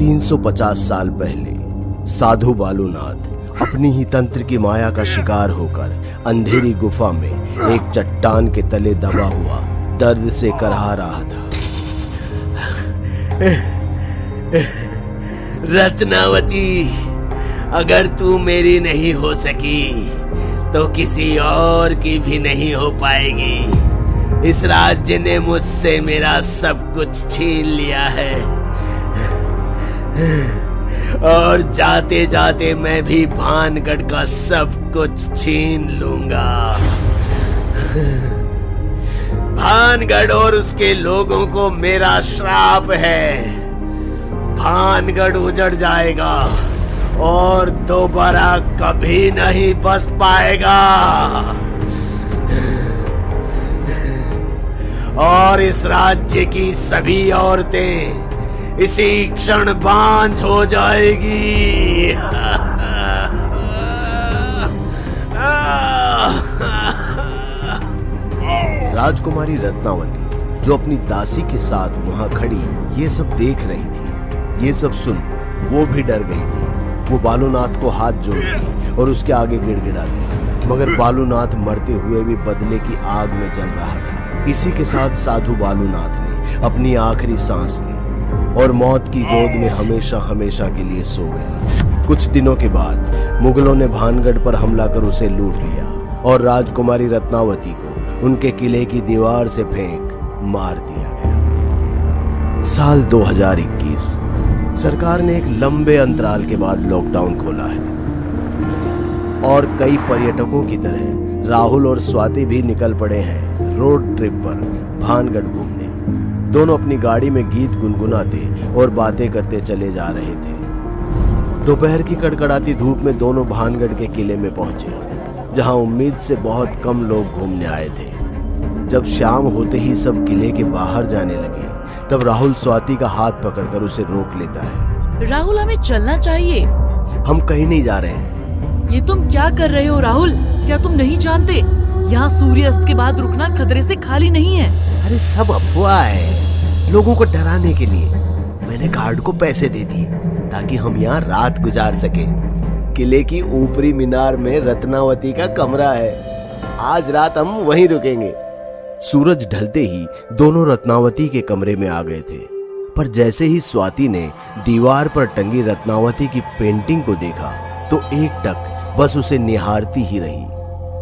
350 साल पहले साधु बालूनाथ अपनी ही तंत्र की माया का शिकार होकर अंधेरी गुफा में एक चट्टान के तले दबा हुआ दर्द से कराह रहा था। रत्नावती, अगर तू मेरी नहीं हो सकी तो किसी और की भी नहीं हो पाएगी। इस राज्य ने मुझसे मेरा सब कुछ छीन लिया है और जाते जाते मैं भी भानगढ़ का सब कुछ छीन लूंगा। भानगढ़ और उसके लोगों को मेरा श्राप है। भानगढ़ उजड़ जाएगा और दोबारा कभी नहीं बस पाएगा और इस राज्य की सभी औरतें इसी क्षण बांझ हो जाएगी। राजकुमारी रत्नावती जो अपनी दासी के साथ वहां खड़ी ये सब देख रही थी, ये सब सुन वो भी डर गई थी। वो बालूनाथ को हाथ जोड़ती और उसके आगे गिड़गिड़ाती, मगर बालूनाथ मरते हुए भी बदले की आग में जल रहा था। इसी के साथ साधु बालूनाथ ने अपनी आखिरी सांस ली और मौत की गोद में हमेशा हमेशा के लिए सो गया। कुछ दिनों के बाद मुगलों ने भानगढ़ पर हमला कर उसे लूट लिया और राजकुमारी रत्नावती को उनके किले की दीवार से फेंक मार दिया गया। साल 2021 सरकार ने एक लंबे अंतराल के बाद लॉकडाउन खोला है और कई पर्यटकों की तरह राहुल और स्वाति भी निकल पड़े हैं रोड ट्रिप पर भानगढ़ घूमने। दोनों अपनी गाड़ी में गीत गुनगुनाते और बातें करते चले जा रहे थे। दोपहर की कड़कड़ाती धूप में दोनों भानगढ़ के किले में पहुंचे, जहां उम्मीद से बहुत कम लोग घूमने आए थे। जब शाम होते ही सब किले के बाहर जाने लगे, तब राहुल स्वाति का हाथ पकड़कर उसे रोक लेता है। राहुल, हमें चलना चाहिए। हम कहीं नहीं जा रहे हैं। ये तुम क्या कर रहे हो राहुल? क्या तुम नहीं जानते यहाँ सूर्यास्त के बाद रुकना खतरे से खाली नहीं है? अरे सब अफवाह है, लोगों को डराने के लिए। मैंने गार्ड को पैसे दे दिए ताकि हम यहाँ रात गुजार सके। किले की ऊपरी मीनार में रत्नावती का कमरा है, आज रात हम वहीं रुकेंगे। सूरज ढलते ही दोनों रत्नावती के कमरे में आ गए थे, पर जैसे ही स्वाति ने दीवार पर टंगी रत्नावती की पेंटिंग को देखा तो एकटक बस उसे निहारती ही रही।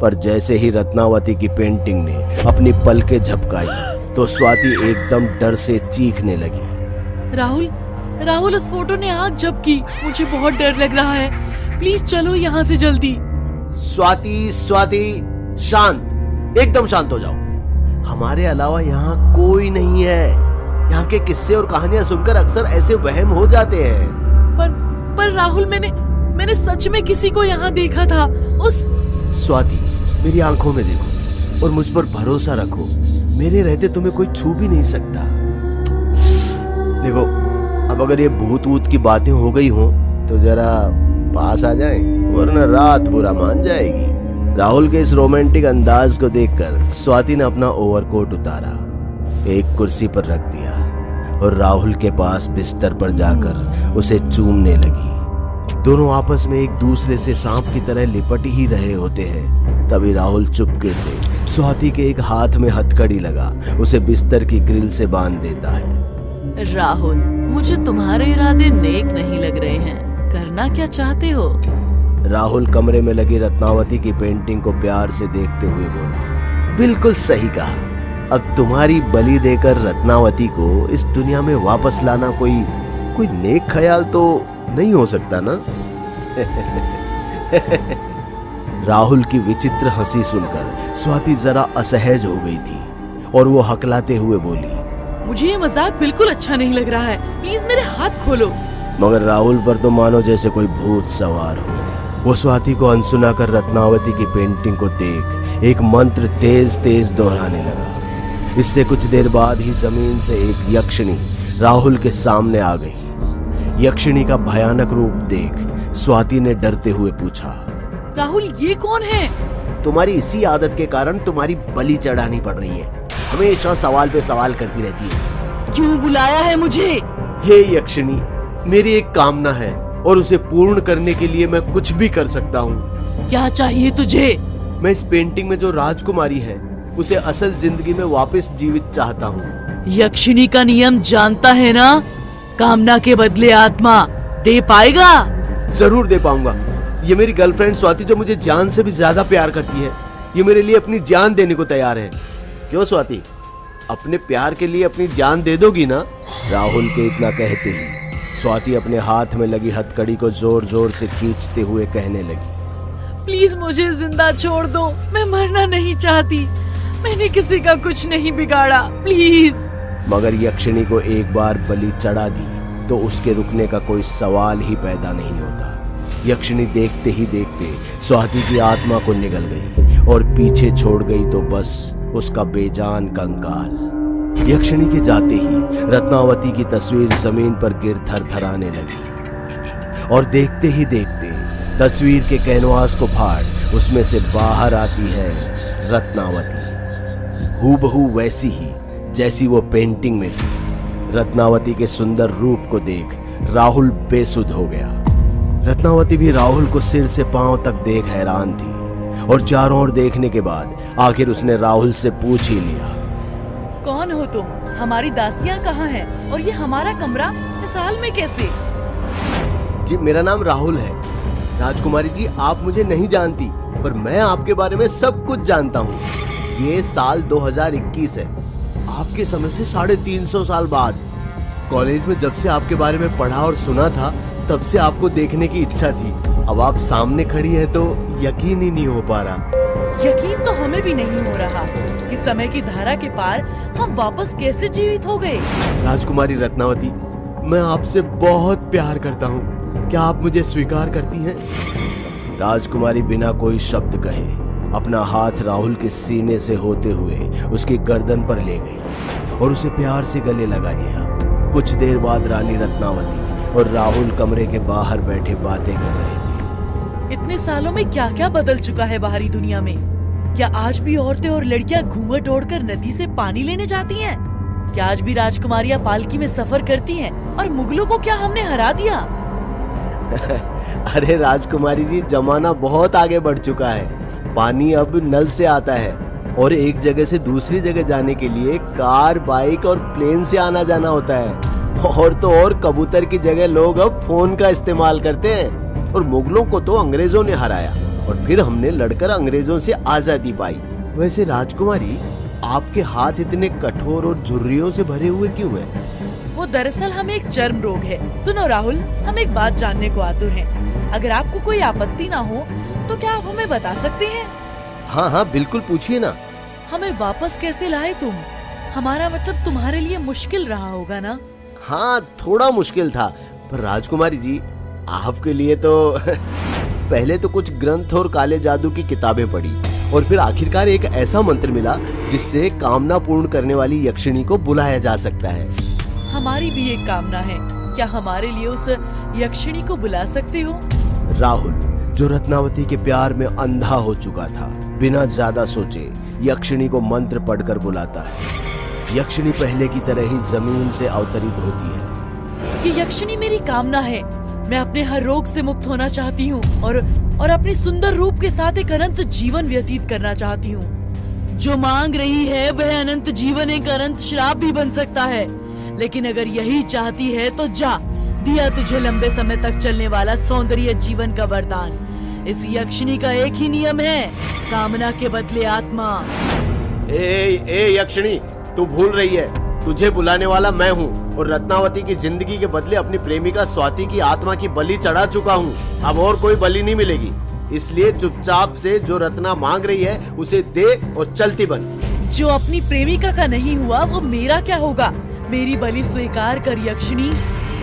पर जैसे ही रत्नावती की पेंटिंग ने अपनी पलकें झपकाई तो स्वाति एकदम डर से चीखने लगी। राहुल, राहुल, उस फोटो ने आग झपकी। मुझे बहुत डर लग रहा है। प्लीज चलो यहाँ से जल्दी। स्वाति, स्वाति, शांत, एकदम शांत हो जाओ। हमारे अलावा यहाँ कोई नहीं है। यहाँ के किस्से और कहानियां सुनकर अक्सर ऐसे वहम हो जाते हैं। पर राहुल, मैंने सच में किसी को यहाँ देखा था। उस स्वाति, मेरी आंखों में देखो और मुझ पर भरोसा रखो। मेरे रहते तुम्हें कोई छू भी नहीं सकता। देखो, अब अगर ये भूत वूत की बातें हो गई हो तो जरा पास आ जाएं, वरना रात बुरा मान जाएगी। राहुल के इस रोमांटिक अंदाज को देखकर स्वाति ने अपना ओवरकोट उतारा, एक कुर्सी पर रख दिया और राहुल के पास बिस्तर पर जाकर उसे चूमने लगी। दोनों आपस में एक दूसरे से सांप की तरह लिपट ही रहे होते हैं। तभी राहुल चुपके से स्वाति के एक हाथ में हथकड़ी लगा उसे बिस्तर की ग्रिल से बांध देता है। राहुल, मुझे तुम्हारे इरादे नेक नहीं लग रहे हैं। करना क्या चाहते हो? राहुल कमरे में लगी रत्नावती की पेंटिंग को प्यार से देखते हुए बोला, बिल्कुल सही कहा। अब तुम्हारी बलि देकर रत्नावती को इस दुनिया में वापस लाना कोई नेक ख्याल तो नहीं हो सकता ना? राहुल की विचित्र हंसी सुनकर स्वाति जरा असहज हो गई थी और वो हकलाते हुए बोली, मुझे ये मजाक बिल्कुल अच्छा नहीं लग रहा है। प्लीज मेरे हाथ खोलो। मगर राहुल पर तो मानो जैसे कोई भूत सवार हो। वो स्वाति को अनसुना कर रत्नावती की पेंटिंग को देख एक मंत्र तेज तेज दोहराने लगा। इससे कुछ देर बाद ही जमीन से एक यक्षिणी राहुल के सामने आ गई। यक्षिणी का भयानक रूप देख स्वाति ने डरते हुए पूछा, राहुल, ये कौन है? तुम्हारी इसी आदत के कारण तुम्हारी बलि चढ़ानी पड़ रही है। हमेशा सवाल पे सवाल करती रहती है। क्यों बुलाया है मुझे? हे यक्षिणी, मेरी एक कामना है और उसे पूर्ण करने के लिए मैं कुछ भी कर सकता हूँ। क्या चाहिए तुझे? मैं इस पेंटिंग में जो राजकुमारी है उसे असल जिंदगी में वापस जीवित चाहता हूँ। यक्षिणी का नियम जानता है ना? कामना के बदले आत्मा दे पाएगा। जरूर दे पाऊंगा। ये मेरी गर्लफ्रेंड स्वाति जो मुझे जान से भी ज्यादा प्यार करती है, ये मेरे लिए अपनी जान देने को तैयार है। क्यों स्वाति, अपने प्यार के लिए अपनी जान दे दोगी ना? राहुल के इतना कहते ही स्वाति अपने हाथ में लगी हथकड़ी को जोर जोर से खींचते हुए कहने लगी, प्लीज मुझे जिंदा छोड़ दो, मैं मरना नहीं चाहती। मैंने किसी का कुछ नहीं बिगाड़ा, प्लीज। मगर यक्षिणी को एक बार बलि चढ़ा दी तो उसके रुकने का कोई सवाल ही पैदा नहीं होता। यक्षिणी देखते ही देखते स्वाति की आत्मा को निगल गई और पीछे छोड़ गई तो बस उसका बेजान कंकाल। यक्षिणी के जाते ही रत्नावती की तस्वीर जमीन पर गिर थरथराने लगी और देखते ही देखते तस्वीर के कैनवास को फाड़ उसमें से बाहर आती है रत्नावती, हूबहू वैसी ही जैसी वो पेंटिंग में थी। रत्नावती के सुंदर रूप को देख राहुल बेसुध हो गया। रत्नावती भी राहुल को सिर से पांव तक देख हैरान थी और चारों ओर देखने के बाद आखिर उसने राहुल से पूछ ही लिया, कौन हो तुम? हमारी दासियां कहाँ हैं? और ये हमारा कमरा इस हाल में कैसे? जी मेरा नाम राहुल है। राजकुमारी जी आप मुझे नहीं जानती पर मैं आपके बारे में सब कुछ जानता हूँ। ये साल 2021 है, आपके समय से 350 साल बाद। कॉलेज में जब से आपके बारे में पढ़ा और सुना था तब से आपको देखने की इच्छा थी। अब आप सामने खड़ी है तो यकीन ही नहीं हो पा रहा। यकीन तो हमें भी नहीं हो रहा कि समय की धारा के पार हम वापस कैसे जीवित हो गए। राजकुमारी रत्नावती, मैं आपसे बहुत प्यार करता हूँ, क्या आप मुझे स्वीकार करती हैं? राजकुमारी बिना कोई शब्द कहे अपना हाथ राहुल के सीने से होते हुए उसकी गर्दन पर ले गई और उसे प्यार से गले लगा लिया। कुछ देर बाद रानी रत्नावती और राहुल कमरे के बाहर बैठे बातें कर रहे थे। इतने सालों में क्या क्या बदल चुका है बाहरी दुनिया में। क्या आज भी औरतें और लड़कियां घूंघट ओढ़कर नदी से पानी लेने जाती हैं? क्या आज भी राजकुमारियां पालकी में सफर करती हैं? और मुगलों को क्या हमने हरा दिया? अरे राजकुमारी जी, जमाना बहुत आगे बढ़ चुका है। पानी अब नल से आता है और एक जगह से दूसरी जगह जाने के लिए कार, बाइक और प्लेन से आना जाना होता है। और तो और कबूतर की जगह लोग अब फोन का इस्तेमाल करते हैं। और मुगलों को तो अंग्रेजों ने हराया और फिर हमने लड़कर अंग्रेजों से आजादी पाई। वैसे राजकुमारी, आपके हाथ इतने कठोर और झुर्रियों से भरे हुए क्यों हैं? वो दरअसल हमें एक चर्म रोग है। सुनो राहुल, हम एक बात जानने को आतुर हैं। अगर आपको कोई आपत्ति ना हो तो क्या आप हमें बता सकते हैं? हाँ हाँ बिल्कुल, पूछिए ना। हमें वापस कैसे लाए तुम? हमारा मतलब तुम्हारे लिए मुश्किल रहा होगा ना? हाँ थोड़ा मुश्किल था, पर राजकुमारी जी आपके लिए तो पहले तो कुछ ग्रंथ और काले जादू की किताबें पढ़ी और फिर आखिरकार एक ऐसा मंत्र मिला जिससे कामना पूर्ण करने वाली यक्षिणी को बुलाया जा सकता है। हमारी भी एक कामना है, क्या हमारे लिए उस यक्षिणी को बुला सकते हो? राहुल, जो रत्नावती के प्यार में अंधा हो चुका था, बिना ज्यादा सोचे यक्षिणी को मंत्र पढ़कर बुलाता है। यक्षिणी पहले की तरह ही जमीन से अवतरित होती है। ये यक्षिणी मेरी कामना है। मैं अपने हर रोग से मुक्त होना चाहती हूँ और अपने सुंदर रूप के साथ एक अनंत जीवन व्यतीत करना चाहती हूँ। जो मांग रही है वह अनंत जीवन एक अनंत श्राप भी बन सकता है, लेकिन अगर यही चाहती है तो जा, दिया तुझे लंबे समय तक चलने वाला सौंदर्य जीवन का वरदान। इस यक्षिणी का एक ही नियम है, कामना के बदले आत्मा। ए यक्षिणी, तू भूल रही है, तुझे बुलाने वाला मैं हूँ और रत्नावती की जिंदगी के बदले अपनी प्रेमिका स्वाति की आत्मा की बलि चढ़ा चुका हूँ। अब और कोई बलि नहीं मिलेगी, इसलिए चुपचाप से जो रत्ना मांग रही है उसे दे और चलती बन। जो अपनी प्रेमिका का नहीं हुआ वो मेरा क्या होगा? मेरी बलि स्वीकार कर यक्षिणी।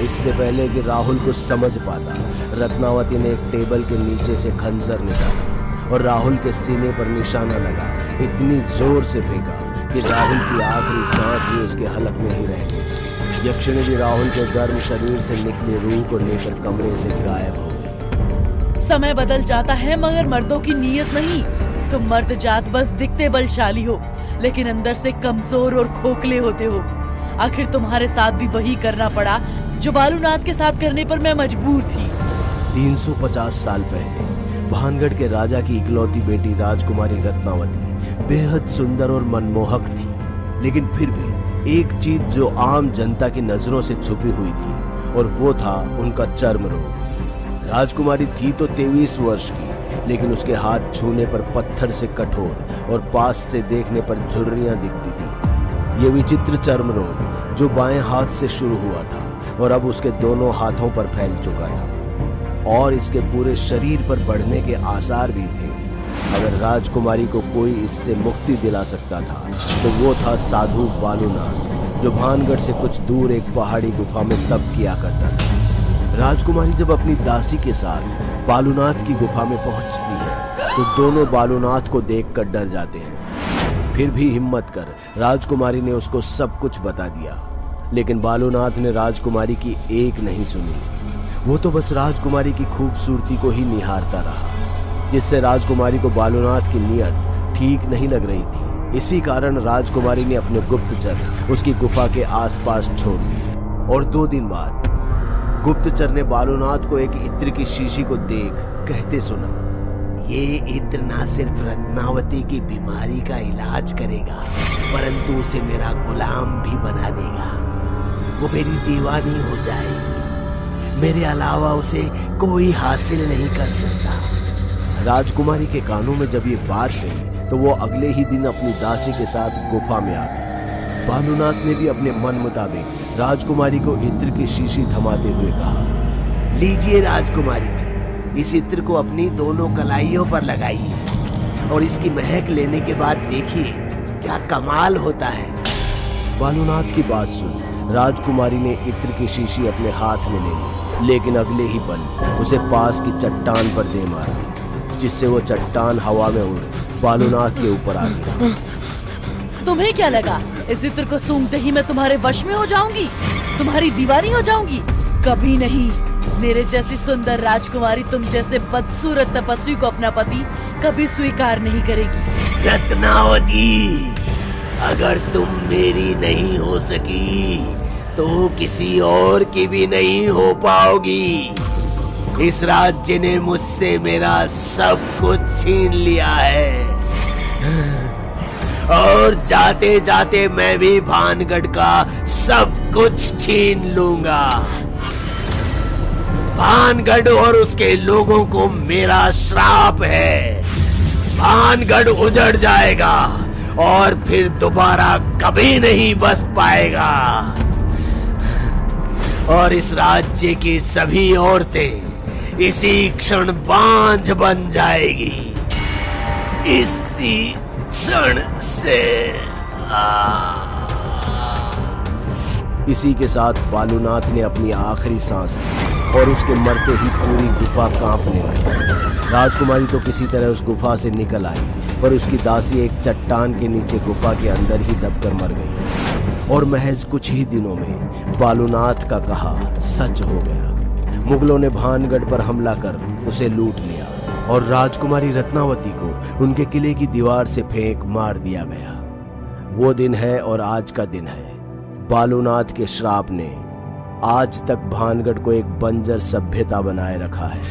इससे पहले कि राहुल कुछ समझ पाता, रत्नावती ने एक टेबल के नीचे से खंजर निकाला और राहुल के सीने पर निशाना लगा इतनी जोर से फेंका कि राहुल की आखिरी सांस भी उसके हलक में ही रह गई। यक्षिणी भी राहुल के गर्म शरीर से निकली रूह को लेकर कमरे से गायब हो गई। समय बदल जाता है मगर मर्दों की नीयत नहीं। तुम मर्द जात बस दिखते बलशाली हो, लेकिन अंदर से कमजोर और खोखले होते हो। आखिर तुम्हारे साथ भी वही करना पड़ा जो बालूनाथ के साथ करने पर मैं मजबूर थी। 350 साल पहले भानगढ़ के राजा की इकलौती बेटी राजकुमारी रत्नावती बेहद सुंदर और मनमोहक थी, लेकिन फिर भी एक चीज जो आम जनता की नजरों से छुपी हुई थी और वो था उनका चर्म रोग। राजकुमारी थी तो 23 वर्ष की, लेकिन उसके हाथ छूने पर पत्थर से कठोर और पास से देखने पर झुर्रियां दिखती थी। ये विचित्र चर्म रोग जो बाएं हाथ से शुरू हुआ था और अब उसके दोनों हाथों पर फैल चुका था और इसके पूरे शरीर पर बढ़ने के आसार भी थे। अगर राजकुमारी को कोई इससे मुक्ति दिला सकता था तो वो था साधु बालूनाथ, जो भानगढ़ से कुछ दूर एक पहाड़ी गुफा में तप किया करता था। राजकुमारी जब अपनी दासी के साथ बालूनाथ की गुफा में पहुंचती है तो दोनों बालूनाथ को देखकर डर जाते हैं। फिर भी हिम्मत कर राजकुमारी ने उसको सब कुछ बता दिया, लेकिन बालूनाथ ने राजकुमारी की एक नहीं सुनी। वो तो बस राजकुमारी की खूबसूरती को ही निहारता रहा, जिससे राजकुमारी को बालूनाथ की नीयत ठीक नहीं लग रही थी। इसी कारण राजकुमारी ने अपने गुप्तचर उसकी गुफा के आसपास छोड़ दिए और 2 दिन बाद गुप्तचर ने बालूनाथ को एक इत्र की शीशी को देख कहते सुना, ये इत्र ना सिर्फ रत्नावती की बीमारी का इलाज करेगा, परंतु उसे मेरा गुलाम भी बना देगा। वो मेरी दीवानी हो जाएगी, मेरे अलावा उसे कोई हासिल नहीं कर सकता। राजकुमारी के कानों में जब ये बात गई तो वो अगले ही दिन अपनी दासी के साथ गुफा में आ गई। बालूनाथ ने भी अपने मन मुताबिक राजकुमारी को इत्र की शीशी थमाते हुए कहा, लीजिए राजकुमारी जी, इस इत्र को अपनी दोनों कलाइयों पर लगाइए और इसकी महक लेने के बाद देखिए क्या कमाल होता है। बालूनाथ की बात सुन राजकुमारी ने इत्र की शीशी अपने हाथ में ले ली, लेकिन अगले ही पल उसे पास की चट्टान पर दे मारा, जिससे वो चट्टान हवा में उड़ बालूनाथ के ऊपर आ गई। तुम्हें क्या लगा इस इत्र को सूंघते ही मैं तुम्हारे वश में हो जाऊंगी, तुम्हारी दीवानी हो जाऊंगी? कभी नहीं। मेरे जैसी सुंदर राजकुमारी तुम जैसे बदसूरत तपस्वी को अपना पति कभी स्वीकार नहीं करेगी। रत्नावती, अगर तुम मेरी नहीं हो सकी तो किसी और की भी नहीं हो पाओगी। इस राज्य ने मुझसे मेरा सब कुछ छीन लिया है और जाते जाते मैं भी भानगढ़ का सब कुछ छीन लूंगा। भानगढ़ और उसके लोगों को मेरा श्राप है। भानगढ़ उजड़ जाएगा और फिर दोबारा कभी नहीं बस पाएगा और इस राज्य की सभी औरतें इसी क्षण बांझ बन जाएगी। इसी क्षण से इसी के साथ बालूनाथ ने अपनी आखिरी सांस ली और उसके मरते ही पूरी गुफा कांपने लगी। राजकुमारी तो किसी तरह उस गुफा से निकल आई, पर उसकी दासी एक चट्टान के नीचे गुफा के अंदर ही दबकर मर गई और महज कुछ ही दिनों में बालूनाथ का कहा सच हो गया। मुगलों ने भानगढ़ पर हमला कर उसे लूट लिया और राजकुमारी रत्नावती को उनके किले की दीवार से फेंक मार दिया गया। वो दिन है और आज का दिन है। बालूनाथ के श्राप ने आज तक भानगढ़ को एक बंजर सभ्यता बनाए रखा है।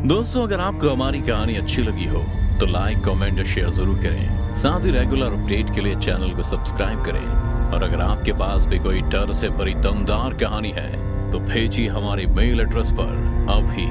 दोस्तों, अगर आपको हमारी कहानी अच्छी लगी हो तो लाइक, कमेंट और शेयर जरूर करें। साथ ही रेगुलर अपडेट के लिए चैनल को सब्सक्राइब करें और अगर आपके पास भी कोई डर से भरी दमदार कहानी है तो भेजिए हमारे मेल एड्रेस पर अभी।